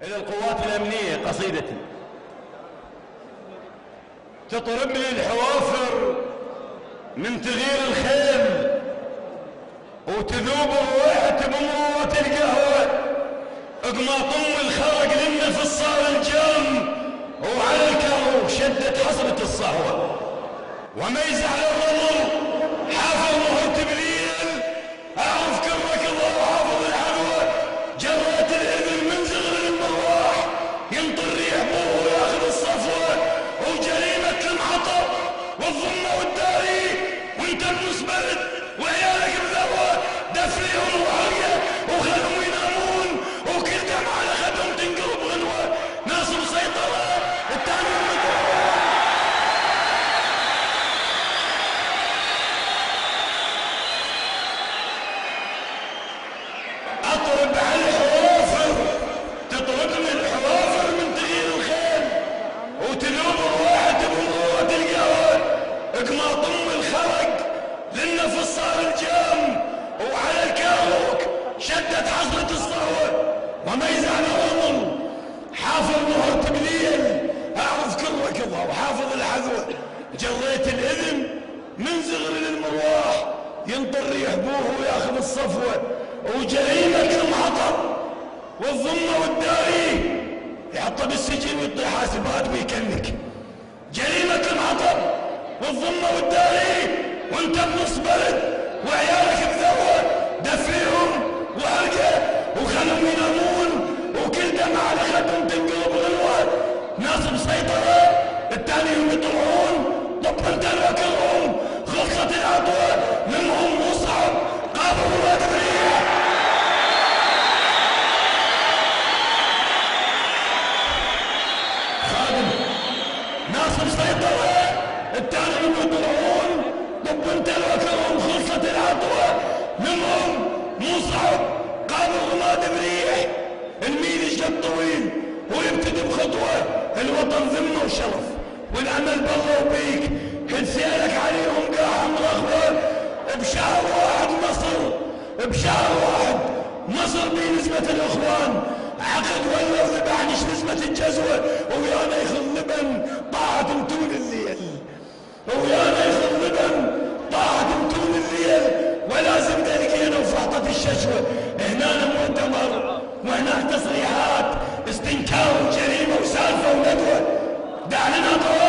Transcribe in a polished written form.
إلى القوات الأمنية قصيدتي. تطرب لي الحوافر من تغيير الخيل، وتذوب الرويحة بمروة القهوة، اقماطم الخرق للنفس صار الجم، وعلى الكرو شدت حصلة الصهوة، وميزع للرمل حافظ مهرت بليل، اعرف كرك الله وحافظ الحلوة، جريت الإذن من زغر المرواح، ينطر ريح بوه وياخذ الصفوة، وجريمة المحطب والظلمة والداري، وانت بنص برد وعيالك بذروة، دفليهم وعرقة وخلهم ينامون، وكل دم على خدهم تنقلب غنوة، ناس مسيطرة التاني مطرون. اطرب على الحوافر، تطرب لي الحوافر من تغيير الخيل، وتذوب الرويحة بمروة القهوة، اقماطم الخرق للنفس صار الجم، وعلى الكاروك شدت حصلة الصهوة، وميزع الرمل حافظ مهرت بليل، اعرف كرك الله وحافظ الحذوة، جريت الإذن من زغر للمرواح، ينطر ريح بوه وياخذ الصفوة، وجريمة المحطب والظلمة والداري، يحطه بالسجن ويطيح حاسبات ويكنك، جريمة المحطب والظلمة والداري، وانت بنص بلد وعيالك بذروة، دفيهم وعرقة وخلهم ينامون، وكل دم على خدهم تنقلب غنوة، ناس مسيطرة التانيهم يطلعون، طب انت لكلهم خلصت العطوة، منهم مصعب قابل وما تبريح. خادم ناس مسيطرة التانيهم يطلعون، طب انت لكلهم خلصت العطوة، منهم مصعب قابل وما تبريح. الميل يشد طويل ويبتدي بخطوة، الوطن ذمة وشرف والأمل بالله وبيك، كل سيالك عليهم قاعة مرغبة، بشهر واحد مصر، بشهر واحد مصر بنسبة الإخوان عقد ولا وذبحنش نسبة الجزوة، ويانا يخذ لبن طاعة طول الليل، ويانا يخذ لبن طاعة طول الليل، ولازم دلقينا وفحطة الششوة، هنا مؤتمر وهناك تصريحات استنكار وجريمة وسالفة وندوة، دعنا نطور